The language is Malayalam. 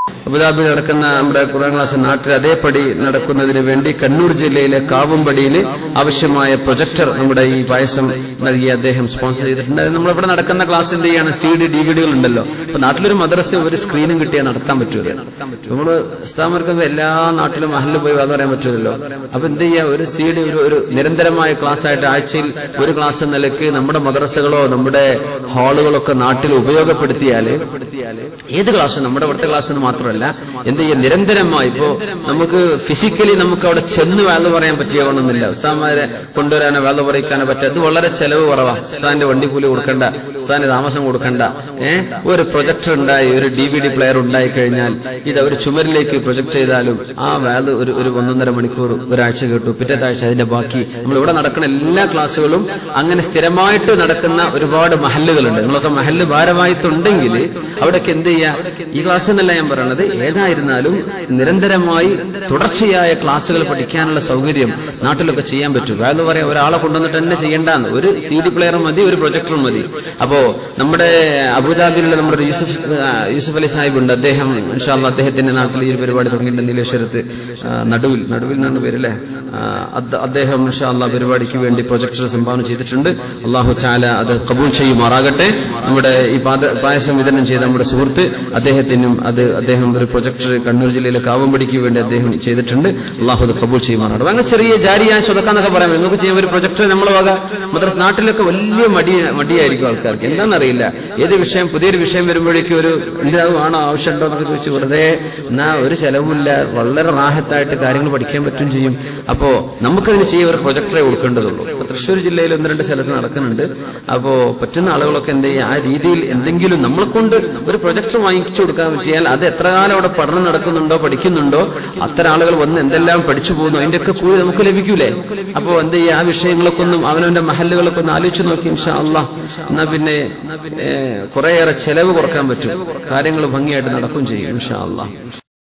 അബുദാബിയിൽ നടക്കുന്ന നമ്മുടെ ഖുർആൻ ക്ലാസ് നാട്ടിൽ അതേപടി നടക്കുന്നതിന് വേണ്ടി കണ്ണൂർ ജില്ലയിലെ കാവുംപടിയിൽ ആവശ്യമായ പ്രൊജക്ടർ നമ്മുടെ ഈ പായസം നൽകി അദ്ദേഹം സ്പോൺസർ ചെയ്തിട്ടുണ്ട്. നമ്മളിവിടെ നടക്കുന്ന ക്ലാസ്സിന്റെ CD DVD ഉണ്ടല്ലോ. അപ്പൊ നാട്ടിലൊരു മദ്രസ ഒരു സ്ക്രീനും കിട്ടിയാൽ നടത്താൻ പറ്റൂല. നമ്മള് ഉസ്താദന്മാർക്ക് എല്ലാ നാട്ടിലും മഹല്ലിൽ പോയി അത് പറയാൻ പറ്റൂലല്ലോ. അപ്പൊ എന്ത് ചെയ്യാ, ഒരു CD ഒരു നിരന്തരമായ ക്ലാസ് ആയിട്ട് ആഴ്ചയിൽ ഒരു ക്ലാസ് എന്ന നിലയ്ക്ക് നമ്മുടെ മദ്രസകളോ നമ്മുടെ ഹാളുകളൊക്കെ നാട്ടിൽ ഉപയോഗപ്പെടുത്തിയാൽ ഏത് ക്ലാസ്സും നമ്മുടെ ഇവിടുത്തെ ക്ലാസ് എന്ന് മാത്രമല്ല എന്ത് ചെയ്യാം, നിരന്തരമായി ഇപ്പോ നമുക്ക് ഫിസിക്കലി നമുക്ക് അവിടെ ചെന്ന് വേല പറയാൻ പറ്റിയോണമെന്നില്ല. ഉസ്താദന്മാരെ കൊണ്ടുവരാനോ വേല പറയിക്കാനോ പറ്റുക. അത് വളരെ ചെലവ് കുറവാ. ഉസ്താദിന്റെ വണ്ടിക്കൂലി കൊടുക്കണ്ട, ഉസ്താദിന്റെ താമസം കൊടുക്കണ്ട. ഒരു പ്രൊജക്ടർ ഉണ്ടായി, ഒരു DVD പ്ലെയർ ഉണ്ടായി കഴിഞ്ഞാൽ ഇത് ഒരു ചുമരിലേക്ക് പ്രൊജക്ട് ചെയ്താലും ആ വേല ഒരു 1.5 മണിക്കൂർ ഒരാഴ്ച കേട്ടു. പിറ്റത്തെ ആഴ്ച അതിന്റെ ബാക്കി. നമ്മൾ ഇവിടെ നടക്കുന്ന എല്ലാ ക്ലാസ്സുകളും അങ്ങനെ സ്ഥിരമായിട്ട് നടക്കുന്ന ഒരുപാട് മഹല്ലുകളുണ്ട്. നിങ്ങളൊക്കെ മഹല്ല് ഭാരവാഹിത്വമുണ്ടെങ്കിൽ അവിടേക്ക് എന്ത് ചെയ്യാ, ഈ ക്ലാസ് എന്നല്ല ഞാൻ പറയണത്, ഏതായിരുന്നാലും നിരന്തരമായി തുടർച്ചയായ ക്ലാസ്സുകൾ പഠിക്കാനുള്ള സൗകര്യം നാട്ടിലൊക്കെ ചെയ്യാൻ പറ്റും. എന്ന് പറയാം, ഒരാളെ കൊണ്ടുവന്നിട്ട് തന്നെ ചെയ്യേണ്ടെന്ന്. ഒരു CD പ്ലെയറും മതി, ഒരു പ്രൊജക്ടറും മതി. അപ്പോ നമ്മുടെ അബുദാബിയിലുള്ള നമ്മുടെ യൂസുഫ് അലി സാഹിബ് ഉണ്ട്. അദ്ദേഹം ഇൻഷാ അല്ലാഹ് അദ്ദേഹത്തിന്റെ നാട്ടിൽ ഈ പരിപാടി തുടങ്ങിയിട്ടുണ്ട്. നീലേശ്വരത്ത് നടുവിൽ എന്നാണ് പേരല്ലേ. അദ്ദേഹം ഇൻഷാ അല്ലാഹ് പരിപാടിക്ക് വേണ്ടി പ്രൊജക്ടർ സംഭാവന ചെയ്തിട്ടുണ്ട്. അല്ലാഹു തആല അത് ഖബൂൽ ചെയ്യുമാറാകട്ടെ. നമ്മുടെ ഈ പായസം വിതരണം ചെയ്ത നമ്മുടെ സുഹൃത്ത് അദ്ദേഹത്തിനും അദ്ദേഹം ഒരു പ്രൊജക്ടർ കണ്ണൂർ ജില്ലയിലെ കാവുംപടിക്ക് വേണ്ടി അദ്ദേഹം ചെയ്തിട്ടുണ്ട്. അല്ലാഹു അത് ഖബൂൽ ചെയ്യുമാറാകട്ടെ. അങ്ങനെ ചെറിയ ജാരിയായ സ്വതക്കാന്നൊക്കെ പറയാം. നിങ്ങൾക്ക് ചെയ്യാൻ ഒരു പ്രൊജക്ടർ നമ്മളെ വക മദ്രസ നാട്ടിലൊക്കെ വലിയ മടിയായിരിക്കും ആൾക്കാർക്ക്. എന്താണെന്നറിയില്ല, ഏത് വിഷയം പുതിയൊരു വിഷയം വരുമ്പോഴേക്കും ഒരു എന്താണോ ആവശ്യമുണ്ടോ എന്നൊക്കെ ചോദിച്ച് വെറുതെ എന്നാ ഒരു ചെലവില്ല, വളരെ റാഹത്തായിട്ട് കാര്യങ്ങൾ പഠിക്കാൻ പറ്റും ചെയ്യും. അപ്പോ നമുക്കതിന് ചെയ്യാൻ ഒരു പ്രൊജക്ടറെ കൊടുക്കേണ്ടതുള്ളൂ. ഇപ്പൊ തൃശ്ശൂർ ജില്ലയിൽ 1-2 സ്ഥലത്ത് നടക്കുന്നുണ്ട്. അപ്പോ പറ്റുന്ന ആളുകളൊക്കെ എന്ത് ചെയ്യുക, ആ രീതിയിൽ എന്തെങ്കിലും നമ്മളെ കൊണ്ട് ഒരു പ്രൊജക്ടർ വാങ്ങിച്ചു കൊടുക്കാൻ പറ്റിയാൽ അത് എത്ര കാലം അവിടെ പഠനം നടക്കുന്നുണ്ടോ പഠിക്കുന്നുണ്ടോ അത്തരം ആളുകൾ വന്ന് എന്തെല്ലാം പഠിച്ചു പോകുന്നു അതിന്റെയൊക്കെ കൂടി നമുക്ക് ലഭിക്കൂലേ. അപ്പോ എന്ത് ചെയ്യുക, ആ വിഷയങ്ങളൊക്കെ ഒന്നും അവനവന്റെ മഹല്ലുകളൊക്കെ ഒന്ന് ആലോചിച്ച് നോക്കി ഇൻഷാ അല്ലാഹ്. എന്നാ പിന്നെ കുറേയേറെ ചെലവ് കുറക്കാൻ പറ്റും, കാര്യങ്ങൾ ഭംഗിയായിട്ട് നടക്കുകയും ചെയ്യും ഇൻഷാ അല്ലാഹ്.